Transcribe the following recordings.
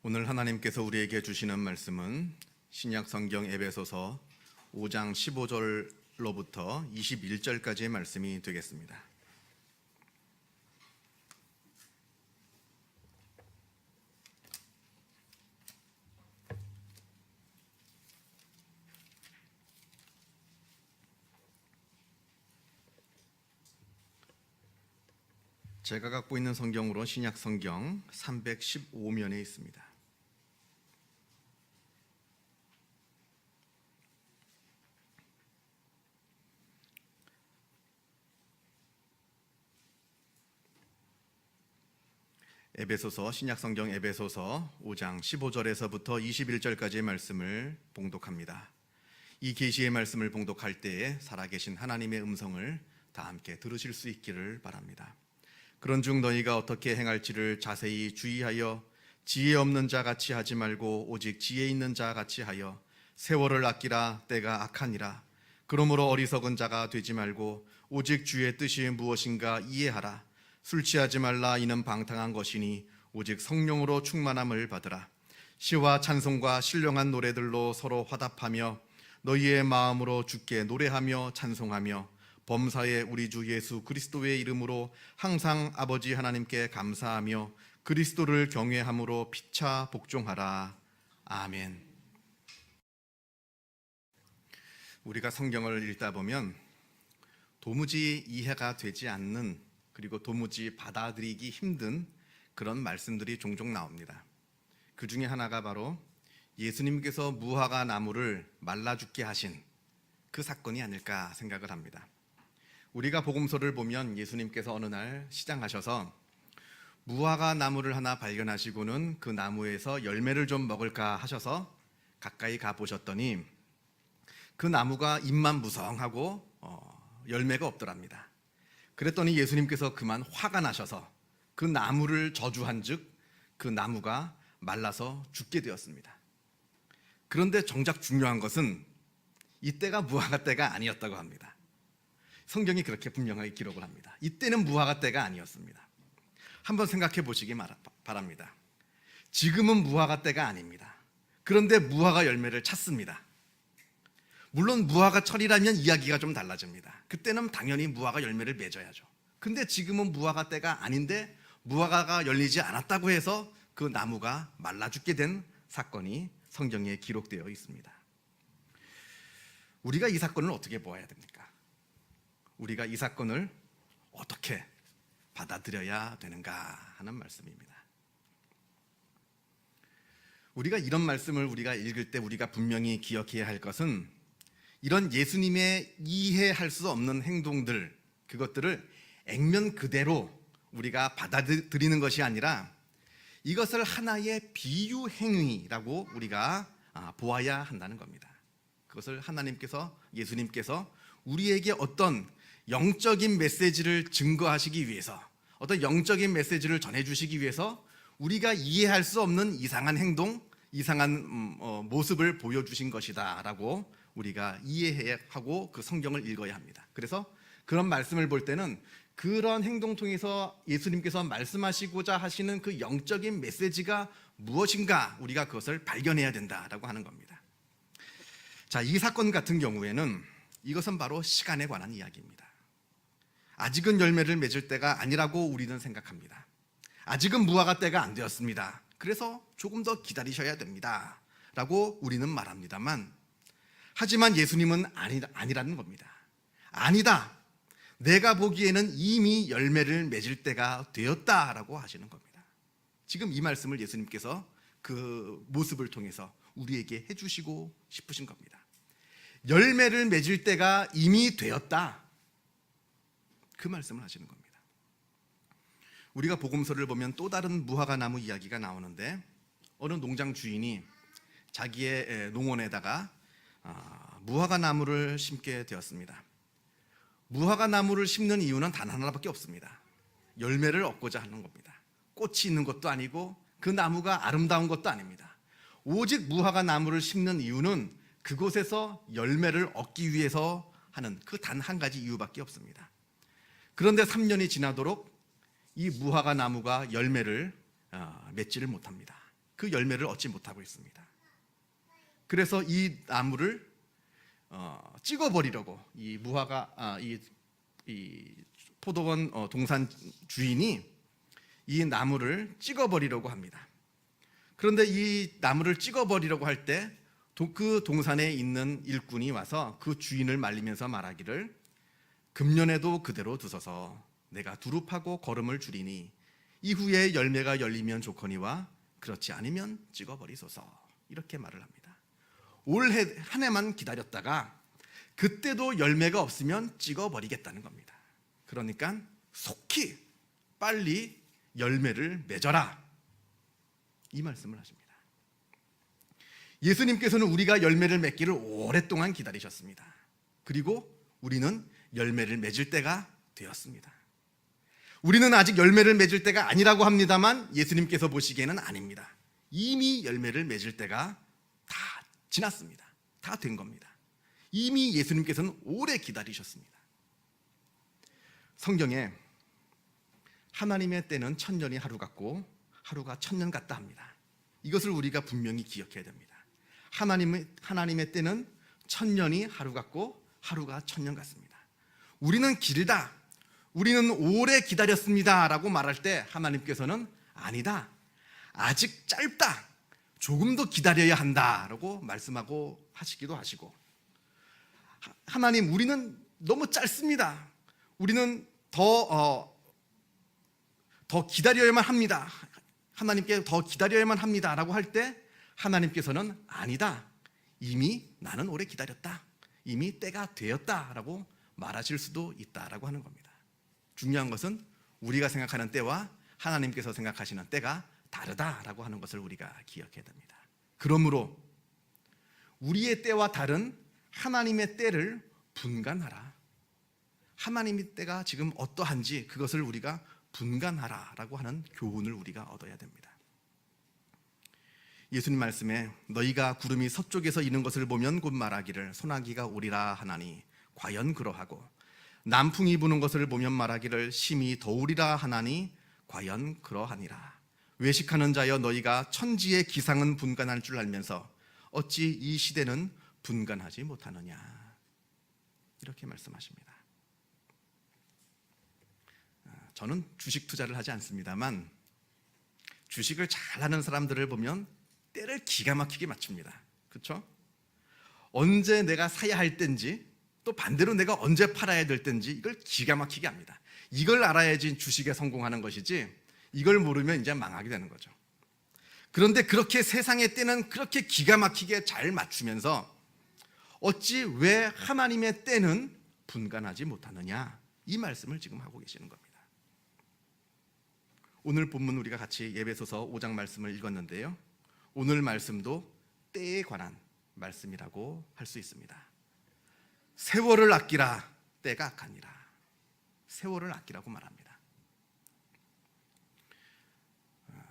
오늘 하나님께서 우리에게 주시는 말씀은 신약 성경 에베소서 5장 15절로부터 21절까지의 말씀이 되겠습니다. 제가 갖고 있는 성경으로 신약 성경 315면에 있습니다. 에베소서 신약 성경 에베소서 5장 15절에서부터 21절까지의 말씀을 봉독합니다. 이 계시의 말씀을 봉독할 때에 살아계신 하나님의 음성을 다 함께 들으실 수 있기를 바랍니다. 그런즉 너희가 어떻게 행할지를 자세히 주의하여 지혜 없는 자 같이 하지 말고 오직 지혜 있는 자 같이 하여 세월을 아끼라. 때가 악하니라. 그러므로 어리석은 자가 되지 말고 오직 주의 뜻이 무엇인가 이해하라. 술 취하지 말라. 이는 방탕한 것이니 오직 성령으로 충만함을 받으라. 시와 찬송과 신령한 노래들로 서로 화답하며 너희의 마음으로 주께 노래하며 찬송하며 범사의 우리 주 예수 그리스도의 이름으로 항상 아버지 하나님께 감사하며 그리스도를 경외함으로 피차 복종하라. 아멘. 우리가 성경을 읽다 보면 도무지 이해가 되지 않는, 그리고 도무지 받아들이기 힘든 그런 말씀들이 종종 나옵니다. 그 중에 하나가 바로 예수님께서 무화과 나무를 말라 죽게 하신 그 사건이 아닐까 생각을 합니다. 우리가 복음서를 보면 예수님께서 어느 날 시장하셔서 무화과 나무를 하나 발견하시고는 그 나무에서 열매를 좀 먹을까 하셔서 가까이 가보셨더니 그 나무가 잎만 무성하고 열매가 없더랍니다. 그랬더니 예수님께서 그만 화가 나셔서 그 나무를 저주한즉 그 나무가 말라서 죽게 되었습니다. 그런데 정작 중요한 것은 이때가 무화과 때가 아니었다고 합니다. 성경이 그렇게 분명하게 기록을 합니다. 이때는 무화과 때가 아니었습니다. 한번 생각해 보시기 바랍니다. 지금은 무화과 때가 아닙니다. 그런데 무화과 열매를 찾습니다. 물론 무화과 철이라면 이야기가 좀 달라집니다. 그때는 당연히 무화과 열매를 맺어야죠. 근데 지금은 무화과 때가 아닌데 무화과가 열리지 않았다고 해서 그 나무가 말라 죽게 된 사건이 성경에 기록되어 있습니다. 우리가 이 사건을 어떻게 보아야 됩니까? 우리가 이 사건을 어떻게 받아들여야 되는가 하는 말씀입니다. 우리가 이런 말씀을 우리가 읽을 때 우리가 분명히 기억해야 할 것은 이런 예수님의 이해할 수 없는 행동들, 그것들을 액면 그대로 우리가 받아들이는 것이 아니라 이것을 하나의 비유 행위라고 우리가 보아야 한다는 겁니다. 그것을 하나님께서, 예수님께서 우리에게 어떤 영적인 메시지를 증거하시기 위해서, 어떤 영적인 메시지를 전해주시기 위해서 우리가 이해할 수 없는 이상한 행동, 이상한 모습을 보여주신 것이다 라고 우리가 이해해야 하고 그 성경을 읽어야 합니다. 그래서 그런 말씀을 볼 때는 그런 행동 통해서 예수님께서 말씀하시고자 하시는 그 영적인 메시지가 무엇인가 우리가 그것을 발견해야 된다라고 하는 겁니다. 자, 이 사건 같은 경우에는 이것은 바로 시간에 관한 이야기입니다. 아직은 열매를 맺을 때가 아니라고 우리는 생각합니다. 아직은 무화과 때가 안 되었습니다. 그래서 조금 더 기다리셔야 됩니다 라고 우리는 말합니다만, 하지만 예수님은 아니라는 겁니다. 아니다, 내가 보기에는 이미 열매를 맺을 때가 되었다라고 하시는 겁니다. 지금 이 말씀을 예수님께서 그 모습을 통해서 우리에게 해주시고 싶으신 겁니다. 열매를 맺을 때가 이미 되었다, 그 말씀을 하시는 겁니다. 우리가 복음서를 보면 또 다른 무화과 나무 이야기가 나오는데, 어느 농장 주인이 자기의 농원에다가 무화과 나무를 심게 되었습니다. 무화과 나무를 심는 이유는 단 하나밖에 없습니다. 열매를 얻고자 하는 겁니다. 꽃이 있는 것도 아니고 그 나무가 아름다운 것도 아닙니다. 오직 무화과 나무를 심는 이유는 그곳에서 열매를 얻기 위해서 하는 그 단 한 가지 이유밖에 없습니다. 그런데 3년이 지나도록 이 무화과 나무가 열매를 맺지를 못합니다. 그 열매를 얻지 못하고 있습니다. 그래서 이 나무를 찍어버리려고 이 무화과 이 포도원 동산 주인이 이 나무를 찍어버리려고 합니다. 그런데 이 나무를 찍어버리려고 할 때 그 동산에 있는 일꾼이 와서 그 주인을 말리면서 말하기를 금년에도 그대로 두소서 내가 두릅하고 거름을 주리니 이후에 열매가 열리면 좋거니와 그렇지 않으면 찍어버리소서 이렇게 말을 합니다. 올해 한 해만 기다렸다가 그때도 열매가 없으면 찍어버리겠다는 겁니다. 그러니까 속히 빨리 열매를 맺어라 이 말씀을 하십니다. 예수님께서는 우리가 열매를 맺기를 오랫동안 기다리셨습니다. 그리고 우리는 열매를 맺을 때가 되었습니다. 우리는 아직 열매를 맺을 때가 아니라고 합니다만 예수님께서 보시기에는 아닙니다. 이미 열매를 맺을 때가 다 지났습니다. 다 된 겁니다. 이미 예수님께서는 오래 기다리셨습니다. 성경에 하나님의 때는 천년이 하루 같고 하루가 천년 같다 합니다. 이것을 우리가 분명히 기억해야 됩니다. 하나님의 때는 천년이 하루 같고 하루가 천년 같습니다. 우리는 길다, 우리는 오래 기다렸습니다 라고 말할 때 하나님께서는 아니다, 아직 짧다, 조금 더 기다려야 한다 라고 말씀하고 하시기도 하시고, 하나님 우리는 너무 짧습니다, 우리는 더 기다려야만 합니다, 하나님께 더 기다려야만 합니다 라고 할 때 하나님께서는 아니다, 이미 나는 오래 기다렸다, 이미 때가 되었다 라고 말하실 수도 있다라고 하는 겁니다. 중요한 것은 우리가 생각하는 때와 하나님께서 생각하시는 때가 다르다라고 하는 것을 우리가 기억해야 됩니다. 그러므로 우리의 때와 다른 하나님의 때를 분간하라, 하나님의 때가 지금 어떠한지 그것을 우리가 분간하라라고 하는 교훈을 우리가 얻어야 됩니다. 예수님 말씀에 너희가 구름이 서쪽에서 이는 것을 보면 곧 말하기를 소나기가 오리라 하나니 과연 그러하고 남풍이 부는 것을 보면 말하기를 심히 더우리라 하나니 과연 그러하니라. 외식하는 자여 너희가 천지의 기상은 분간할 줄 알면서 어찌 이 시대는 분간하지 못하느냐, 이렇게 말씀하십니다. 저는 주식 투자를 하지 않습니다만 주식을 잘하는 사람들을 보면 때를 기가 막히게 맞춥니다. 그렇죠? 언제 내가 사야 할 때인지 또 반대로 내가 언제 팔아야 될 때인지 이걸 기가 막히게 합니다. 이걸 알아야지 주식에 성공하는 것이지 이걸 모르면 이제 망하게 되는 거죠. 그런데 그렇게 세상의 때는 그렇게 기가 막히게 잘 맞추면서 어찌 왜 하나님의 때는 분간하지 못하느냐, 이 말씀을 지금 하고 계시는 겁니다. 오늘 본문 우리가 같이 에베소서 5장 말씀을 읽었는데요, 오늘 말씀도 때에 관한 말씀이라고 할 수 있습니다. 세월을 아끼라, 때가 악하니라. 세월을 아끼라고 말합니다.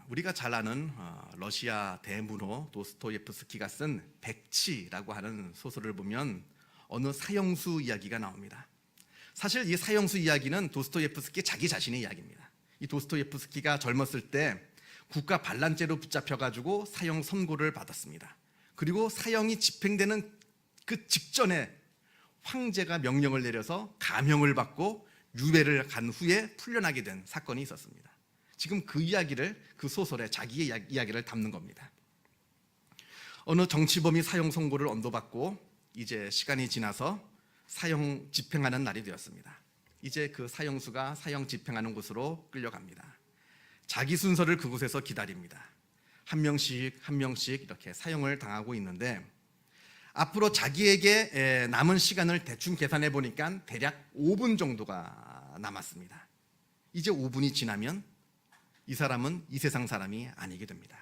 우리가 잘 아는 러시아 대문호 도스토예프스키가 쓴 백치라고 하는 소설을 보면 어느 사형수 이야기가 나옵니다. 사실 이 사형수 이야기는 도스토예프스키 자기 자신의 이야기입니다. 이 도스토예프스키가 젊었을 때 국가 반란죄로 붙잡혀가지고 사형 선고를 받았습니다. 그리고 사형이 집행되는 그 직전에 황제가 명령을 내려서 감형을 받고 유배를 간 후에 풀려나게 된 사건이 있었습니다. 지금 그 이야기를, 그 소설에 자기의 이야기를 담는 겁니다. 어느 정치범이 사형 선고를 언도받고 이제 시간이 지나서 사형 집행하는 날이 되었습니다. 이제 그 사형수가 사형 집행하는 곳으로 끌려갑니다. 자기 순서를 그곳에서 기다립니다. 한 명씩 한 명씩 이렇게 사형을 당하고 있는데 앞으로 자기에게 남은 시간을 대충 계산해 보니까 대략 5분 정도가 남았습니다. 이제 5분이 지나면 이 사람은 이 세상 사람이 아니게 됩니다.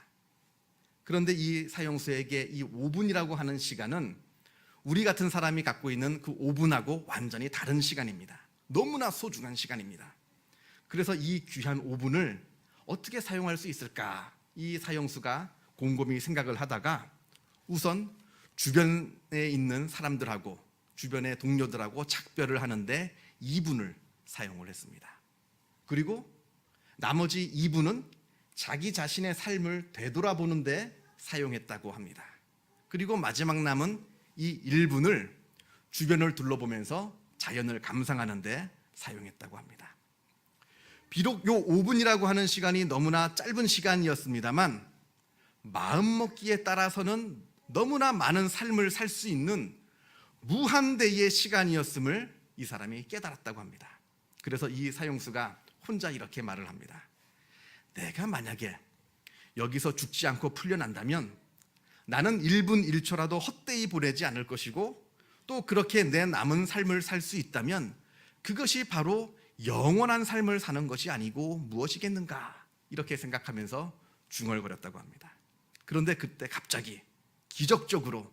그런데 이 사형수에게 이 5분이라고 하는 시간은 우리 같은 사람이 갖고 있는 그 5분하고 완전히 다른 시간입니다. 너무나 소중한 시간입니다. 그래서 이 귀한 5분을 어떻게 사용할 수 있을까, 이 사형수가 곰곰이 생각을 하다가 우선 주변에 있는 사람들하고 주변의 동료들하고 작별을 하는데 2분을 사용을 했습니다. 그리고 나머지 2분은 자기 자신의 삶을 되돌아보는데 사용했다고 합니다. 그리고 마지막 남은 이 1분을 주변을 둘러보면서 자연을 감상하는데 사용했다고 합니다. 비록 요 5분이라고 하는 시간이 너무나 짧은 시간이었습니다만 마음먹기에 따라서는 너무나 많은 삶을 살 수 있는 무한대의 시간이었음을 이 사람이 깨달았다고 합니다. 그래서 이 사형수가 혼자 이렇게 말을 합니다. 내가 만약에 여기서 죽지 않고 풀려난다면 나는 1분 1초라도 헛되이 보내지 않을 것이고 또 그렇게 내 남은 삶을 살 수 있다면 그것이 바로 영원한 삶을 사는 것이 아니고 무엇이겠는가 이렇게 생각하면서 중얼거렸다고 합니다. 그런데 그때 갑자기 기적적으로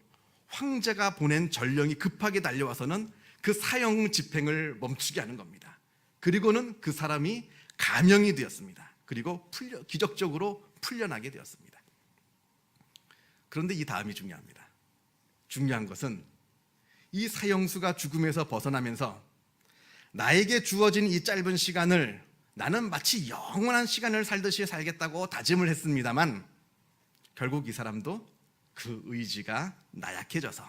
황제가 보낸 전령이 급하게 달려와서는 그 사형 집행을 멈추게 하는 겁니다. 그리고는 그 사람이 감형이 되었습니다. 그리고 기적적으로 풀려나게 되었습니다. 그런데 이 다음이 중요합니다. 중요한 것은 이 사형수가 죽음에서 벗어나면서 나에게 주어진 이 짧은 시간을 나는 마치 영원한 시간을 살듯이 살겠다고 다짐을 했습니다만 결국 이 사람도 그 의지가 나약해져서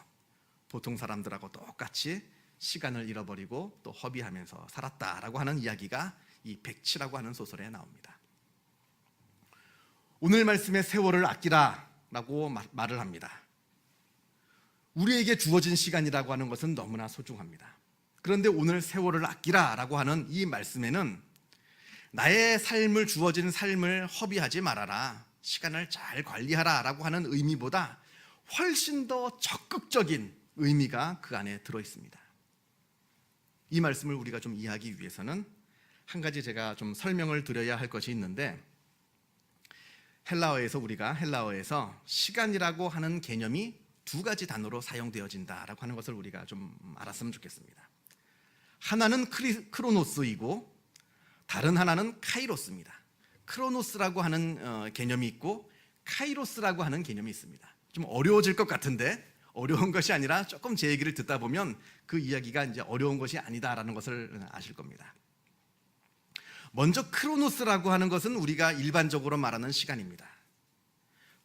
보통 사람들하고 똑같이 시간을 잃어버리고 또 허비하면서 살았다라고 하는 이야기가 이 백치라고 하는 소설에 나옵니다. 오늘 말씀에 세월을 아끼라라고 말을 합니다. 우리에게 주어진 시간이라고 하는 것은 너무나 소중합니다. 그런데 오늘 세월을 아끼라라고 하는 이 말씀에는 나의 삶을 주어진 삶을 허비하지 말아라, 시간을 잘 관리하라라고 하는 의미보다 훨씬 더 적극적인 의미가 그 안에 들어 있습니다. 이 말씀을 우리가 좀 이해하기 위해서는 한 가지 제가 좀 설명을 드려야 할 것이 있는데 헬라어에서 시간이라고 하는 개념이 두 가지 단어로 사용되어진다라고 하는 것을 우리가 좀 알았으면 좋겠습니다. 하나는 크로노스이고 다른 하나는 카이로스입니다. 크로노스라고 하는 개념이 있고 카이로스라고 하는 개념이 있습니다. 좀 어려워질 것 같은데 어려운 것이 아니라 조금 제 얘기를 듣다 보면 그 이야기가 이제 어려운 것이 아니다라는 것을 아실 겁니다. 먼저 크로노스라고 하는 것은 우리가 일반적으로 말하는 시간입니다.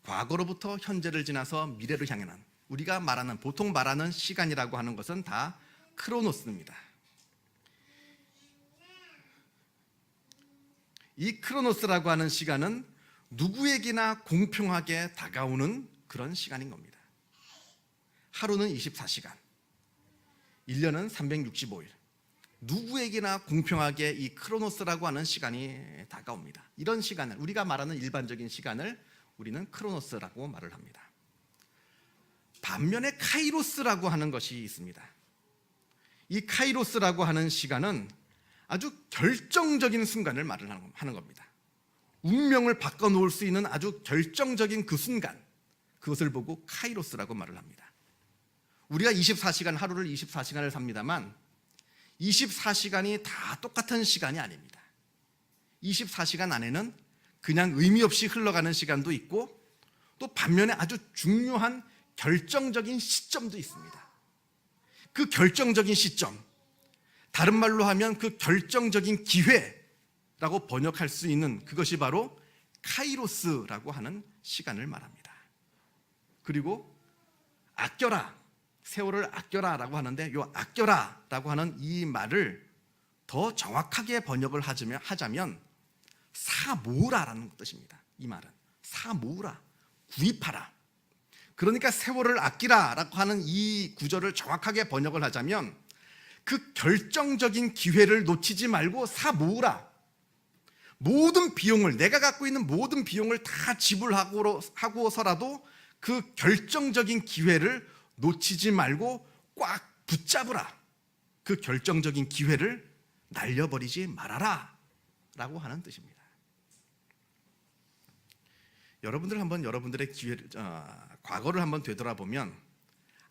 과거로부터 현재를 지나서 미래를 향하는 우리가 보통 말하는 시간이라고 하는 것은 다 크로노스입니다. 이 크로노스라고 하는 시간은 누구에게나 공평하게 다가오는 그런 시간인 겁니다. 하루는 24시간, 1년은 365일. 누구에게나 공평하게 이 크로노스라고 하는 시간이 다가옵니다. 이런 시간을 우리가 말하는 일반적인 시간을 우리는 크로노스라고 말을 합니다. 반면에 카이로스라고 하는 것이 있습니다. 이 카이로스라고 하는 시간은 아주 결정적인 순간을 말을 하는 겁니다. 운명을 바꿔놓을 수 있는 아주 결정적인 그 순간, 그것을 보고 카이로스라고 말을 합니다. 우리가 24시간, 하루를 24시간을 삽니다만 24시간이 다 똑같은 시간이 아닙니다. 24시간 안에는 그냥 의미 없이 흘러가는 시간도 있고 또 반면에 아주 중요한 결정적인 시점도 있습니다. 그 결정적인 시점, 다른 말로 하면 그 결정적인 기회라고 번역할 수 있는 그것이 바로 카이로스라고 하는 시간을 말합니다. 그리고 아껴라, 세월을 아껴라라고 하는데 이 아껴라라고 하는 이 말을 더 정확하게 번역을 하자면 사모으라라는 뜻입니다. 이 말은 사모으라, 구입하라. 그러니까 세월을 아끼라라고 하는 이 구절을 정확하게 번역을 하자면 그 결정적인 기회를 놓치지 말고 사모으라. 모든 비용을, 내가 갖고 있는 모든 비용을 다 지불하고서라도 그 결정적인 기회를 놓치지 말고 꽉 붙잡으라. 그 결정적인 기회를 날려버리지 말아라 라고 하는 뜻입니다. 여러분들 한번 여러분들의 과거를 한번 되돌아보면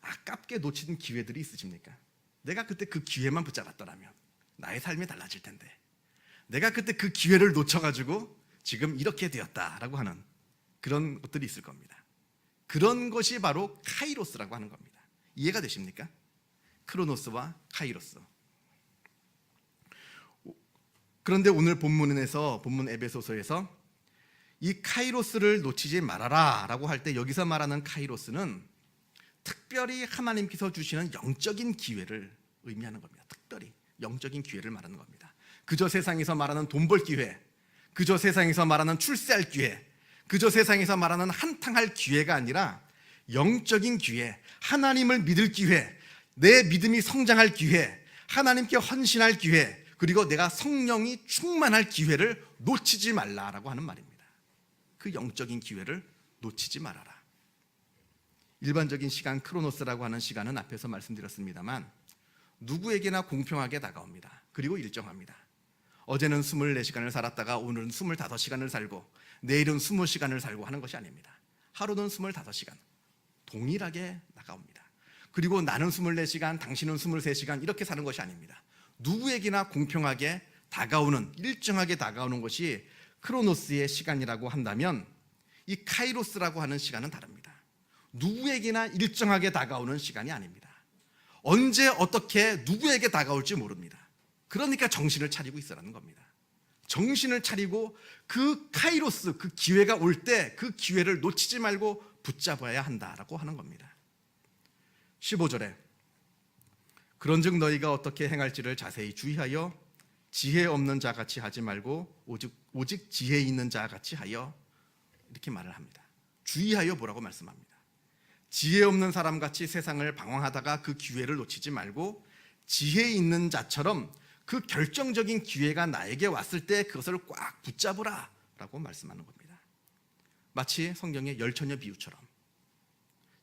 아깝게 놓친 기회들이 있으십니까? 내가 그때 그 기회만 붙잡았더라면 나의 삶이 달라질 텐데, 내가 그때 그 기회를 놓쳐가지고 지금 이렇게 되었다라고 하는 그런 것들이 있을 겁니다. 그런 것이 바로 카이로스라고 하는 겁니다. 이해가 되십니까? 크로노스와 카이로스. 그런데 오늘 본문 에베소서에서 이 카이로스를 놓치지 말아라 라고 할 때 여기서 말하는 카이로스는 특별히 하나님께서 주시는 영적인 기회를 의미하는 겁니다. 특별히 영적인 기회를 말하는 겁니다. 그저 세상에서 말하는 돈 벌 기회, 그저 세상에서 말하는 출세할 기회, 그저 세상에서 말하는 한탕할 기회가 아니라 영적인 기회, 하나님을 믿을 기회, 내 믿음이 성장할 기회, 하나님께 헌신할 기회, 그리고 내가 성령이 충만할 기회를 놓치지 말라라고 하는 말입니다. 그 영적인 기회를 놓치지 말아라. 일반적인 시간, 크로노스라고 하는 시간은 앞에서 말씀드렸습니다만 누구에게나 공평하게 다가옵니다. 그리고 일정합니다. 어제는 24시간을 살았다가 오늘은 25시간을 살고 내일은 20시간을 살고 하는 것이 아닙니다. 하루는 25시간 동일하게 다가옵니다. 그리고 나는 24시간, 당신은 23시간 이렇게 사는 것이 아닙니다. 누구에게나 공평하게 다가오는, 일정하게 다가오는 것이 크로노스의 시간이라고 한다면 이 카이로스라고 하는 시간은 다릅니다. 누구에게나 일정하게 다가오는 시간이 아닙니다. 언제 어떻게 누구에게 다가올지 모릅니다. 그러니까 정신을 차리고 있으라는 겁니다. 정신을 차리고 그 카이로스, 그 기회가 올 때 그 기회를 놓치지 말고 붙잡아야 한다라고 하는 겁니다. 15절에 그런즉 너희가 어떻게 행할지를 자세히 주의하여 지혜 없는 자 같이 하지 말고 오직 지혜 있는 자 같이 하여, 이렇게 말을 합니다. 주의하여 보라고 말씀합니다. 지혜 없는 사람같이 세상을 방황하다가 그 기회를 놓치지 말고 지혜 있는 자처럼 그 결정적인 기회가 나에게 왔을 때 그것을 꽉 붙잡으라 라고 말씀하는 겁니다. 마치 성경의 열처녀 비유처럼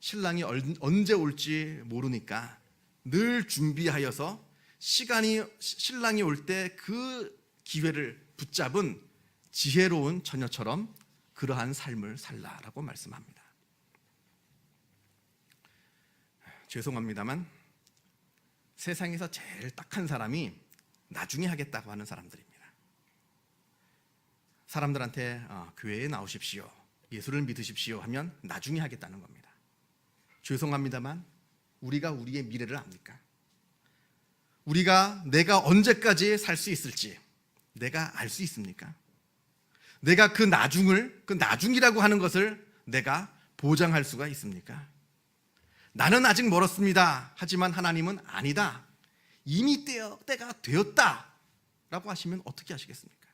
신랑이 언제 올지 모르니까 늘 준비하여서 신랑이 올 때 그 기회를 붙잡은 지혜로운 처녀처럼 그러한 삶을 살라라고 말씀합니다. 죄송합니다만 세상에서 제일 딱한 사람이 나중에 하겠다고 하는 사람들입니다. 사람들한테 교회에 나오십시오, 예수를 믿으십시오 하면 나중에 하겠다는 겁니다. 죄송합니다만 우리가 우리의 미래를 압니까? 내가 언제까지 살 수 있을지 내가 알 수 있습니까? 내가 그 나중이라고 하는 것을 내가 보장할 수가 있습니까? 나는 아직 멀었습니다. 하지만 하나님은 아니다, 이미 때가 되었다 라고 하시면 어떻게 하시겠습니까?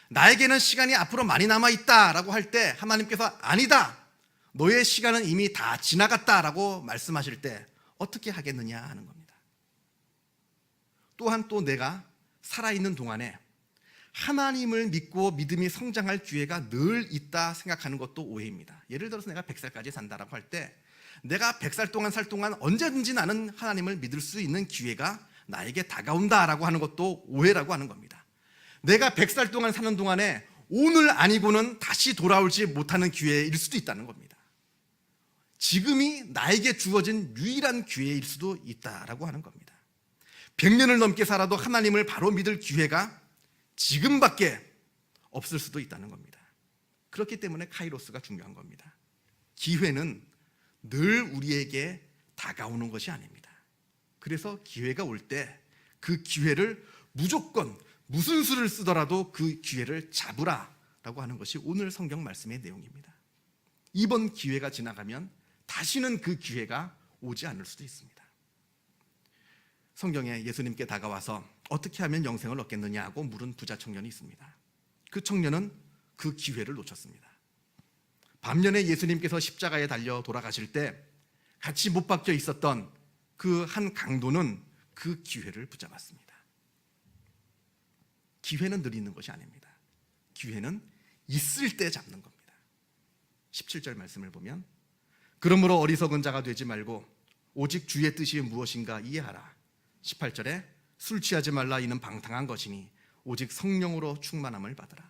나에게는 시간이 앞으로 많이 남아있다 라고 할 때 하나님께서 아니다, 너의 시간은 이미 다 지나갔다 라고 말씀하실 때 어떻게 하겠느냐 하는 겁니다. 또한 또 내가 살아있는 동안에 하나님을 믿고 믿음이 성장할 기회가 늘 있다 생각하는 것도 오해입니다. 예를 들어서 내가 100살까지 산다라고 할 때 내가 100살 동안 살 동안 언제든지 나는 하나님을 믿을 수 있는 기회가 나에게 다가온다라고 하는 것도 오해라고 하는 겁니다. 내가 100살 동안 사는 동안에 오늘 아니고는 다시 돌아올지 못하는 기회일 수도 있다는 겁니다. 지금이 나에게 주어진 유일한 기회일 수도 있다라고 하는 겁니다. 100년을 넘게 살아도 하나님을 바로 믿을 기회가 지금밖에 없을 수도 있다는 겁니다. 그렇기 때문에 카이로스가 중요한 겁니다. 기회는 늘 우리에게 다가오는 것이 아닙니다. 그래서 기회가 올 때 그 기회를 무조건 무슨 수를 쓰더라도 그 기회를 잡으라라고 하는 것이 오늘 성경 말씀의 내용입니다. 이번 기회가 지나가면 다시는 그 기회가 오지 않을 수도 있습니다. 성경에 예수님께 다가와서 어떻게 하면 영생을 얻겠느냐 하고 물은 부자 청년이 있습니다. 그 청년은 그 기회를 놓쳤습니다. 반면에 예수님께서 십자가에 달려 돌아가실 때 같이 못 박혀 있었던 그 한 강도는 그 기회를 붙잡았습니다. 기회는 늘 있는 것이 아닙니다. 기회는 있을 때 잡는 겁니다. 17절 말씀을 보면 그러므로 어리석은 자가 되지 말고 오직 주의 뜻이 무엇인가 이해하라. 18절에 술 취하지 말라, 이는 방탕한 것이니 오직 성령으로 충만함을 받으라.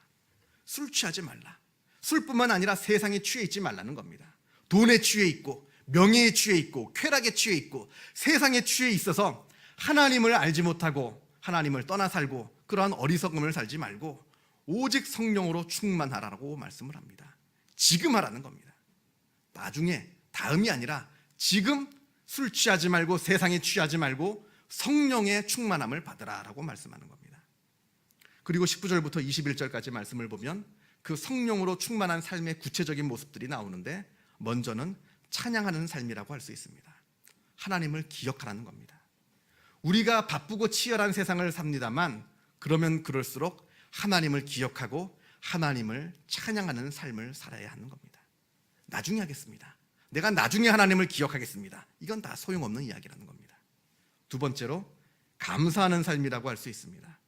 술 취하지 말라. 술뿐만 아니라 세상에 취해 있지 말라는 겁니다. 돈에 취해 있고 명예에 취해 있고 쾌락에 취해 있고 세상에 취해 있어서 하나님을 알지 못하고 하나님을 떠나 살고 그러한 어리석음을 살지 말고 오직 성령으로 충만하라고 말씀을 합니다. 지금 하라는 겁니다. 나중에, 다음이 아니라 지금 술 취하지 말고 세상에 취하지 말고 성령의 충만함을 받으라라고 말씀하는 겁니다. 그리고 19절부터 21절까지 말씀을 보면 그 성령으로 충만한 삶의 구체적인 모습들이 나오는데, 먼저는 찬양하는 삶이라고 할 수 있습니다. 하나님을 기억하라는 겁니다. 우리가 바쁘고 치열한 세상을 삽니다만, 그러면 그럴수록 하나님을 기억하고 하나님을 찬양하는 삶을 살아야 하는 겁니다. 나중에 하겠습니다. 내가 나중에 하나님을 기억하겠습니다. 이건 다 소용없는 이야기라는 겁니다. 두 번째로, 감사하는 삶이라고 할 수 있습니다.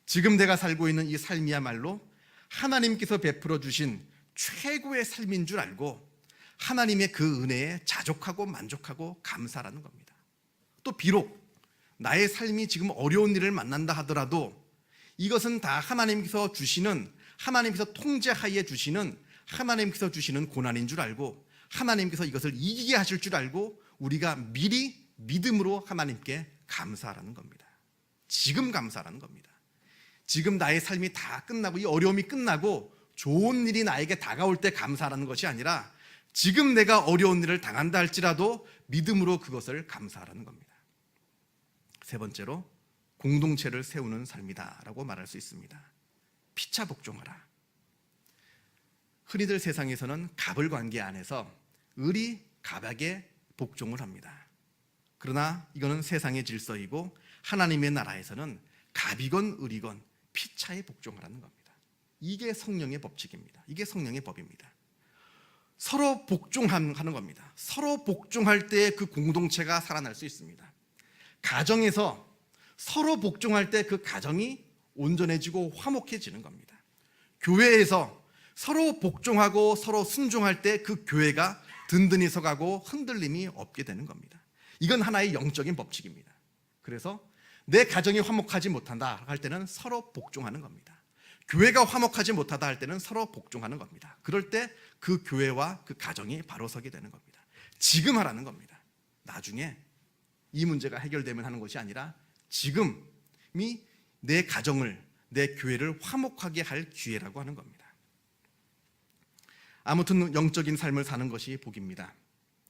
지금 내가 살고 있는 이 삶이야말로 하나님께서 베풀어 주신 최고의 삶인 줄 알고 하나님의 그 은혜에 자족하고 만족하고 감사라는 겁니다. 또 비록 나의 삶이 지금 어려운 일을 만난다 하더라도 이것은 다 하나님께서 주시는, 하나님께서 통제하에 주시는, 하나님께서 주시는 고난인 줄 알고 하나님께서 이것을 이기게 하실 줄 알고 우리가 미리 믿음으로 하나님께 감사하라는 겁니다. 지금 감사하라는 겁니다. 지금 나의 삶이 다 끝나고 이 어려움이 끝나고 좋은 일이 나에게 다가올 때 감사하라는 것이 아니라 지금 내가 어려운 일을 당한다 할지라도 믿음으로 그것을 감사하라는 겁니다. 세 번째로, 공동체를 세우는 삶이다라고 말할 수 있습니다. 피차 복종하라. 흔히들 세상에서는 갑을 관계 안에서 을이 갑에게 복종을 합니다. 그러나 이거는 세상의 질서이고 하나님의 나라에서는 갑이건 을이건 피차에 복종을 하는 겁니다. 이게 성령의 법칙입니다. 이게 성령의 법입니다. 서로 복종하는 겁니다. 서로 복종할 때 그 공동체가 살아날 수 있습니다. 가정에서 서로 복종할 때 그 가정이 온전해지고 화목해지는 겁니다. 교회에서 서로 복종하고 서로 순종할 때 그 교회가 든든히 서가고 흔들림이 없게 되는 겁니다. 이건 하나의 영적인 법칙입니다. 그래서 내 가정이 화목하지 못한다 할 때는 서로 복종하는 겁니다. 교회가 화목하지 못하다 할 때는 서로 복종하는 겁니다. 그럴 때 그 교회와 그 가정이 바로 서게 되는 겁니다. 지금 하라는 겁니다. 나중에 이 문제가 해결되면 하는 것이 아니라 지금이 내 가정을, 내 교회를 화목하게 할 기회라고 하는 겁니다. 아무튼 영적인 삶을 사는 것이 복입니다.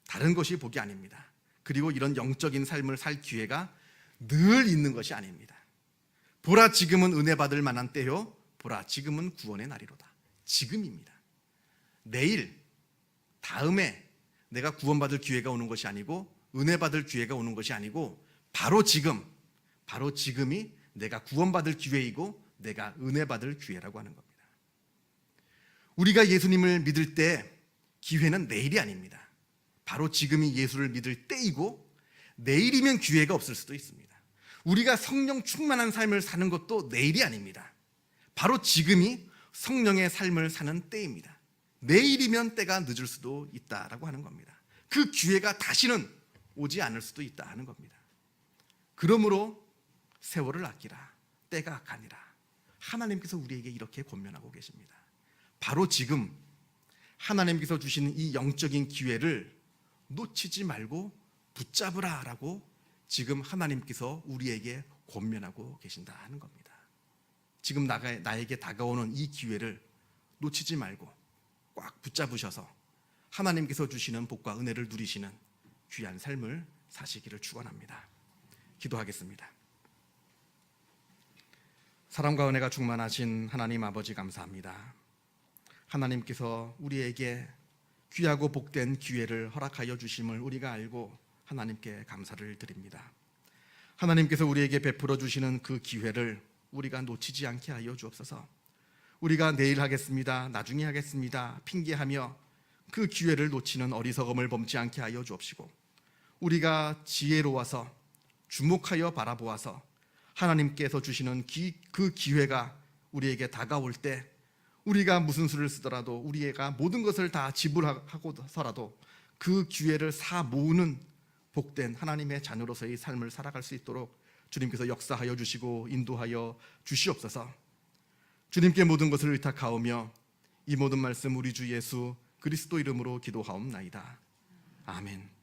다른 것이 복이 아닙니다. 그리고 이런 영적인 삶을 살 기회가 늘 있는 것이 아닙니다. 보라, 지금은 은혜 받을 만한 때요, 보라, 지금은 구원의 날이로다. 지금입니다. 내일, 다음에 내가 구원받을 기회가 오는 것이 아니고 은혜 받을 기회가 오는 것이 아니고 바로 지금, 바로 지금이 내가 구원받을 기회이고 내가 은혜 받을 기회라고 하는 겁니다. 우리가 예수님을 믿을 때 기회는 내일이 아닙니다. 바로 지금이 예수를 믿을 때이고 내일이면 기회가 없을 수도 있습니다. 우리가 성령 충만한 삶을 사는 것도 내일이 아닙니다. 바로 지금이 성령의 삶을 사는 때입니다. 내일이면 때가 늦을 수도 있다라고 하는 겁니다. 그 기회가 다시는 오지 않을 수도 있다 하는 겁니다. 그러므로 세월을 아끼라, 때가 가니라. 하나님께서 우리에게 이렇게 권면하고 계십니다. 바로 지금 하나님께서 주시는 이 영적인 기회를 놓치지 말고 붙잡으라라고 지금 하나님께서 우리에게 권면하고 계신다 하는 겁니다. 지금 나에게 다가오는 이 기회를 놓치지 말고 꽉 붙잡으셔서 하나님께서 주시는 복과 은혜를 누리시는 귀한 삶을 사시기를 축원합니다. 기도하겠습니다. 사랑과 은혜가 충만하신 하나님 아버지, 감사합니다. 하나님께서 우리에게 귀하고 복된 기회를 허락하여 주심을 우리가 알고 하나님께 감사를 드립니다. 하나님께서 우리에게 베풀어 주시는 그 기회를 우리가 놓치지 않게 하여 주옵소서. 우리가 내일 하겠습니다, 나중에 하겠습니다 핑계하며 그 기회를 놓치는 어리석음을 범치 않게 하여 주옵시고, 우리가 지혜로워서 주목하여 바라보아서 하나님께서 주시는 그 기회가 우리에게 다가올 때 우리가 무슨 수를 쓰더라도, 우리가 모든 것을 다 지불하고서라도 그 기회를 사 모으는 복된 하나님의 자녀로서의 삶을 살아갈 수 있도록 주님께서 역사하여 주시고 인도하여 주시옵소서. 주님께 모든 것을 의탁하오며 이 모든 말씀 우리 주 예수 그리스도 이름으로 기도하옵나이다. 아멘.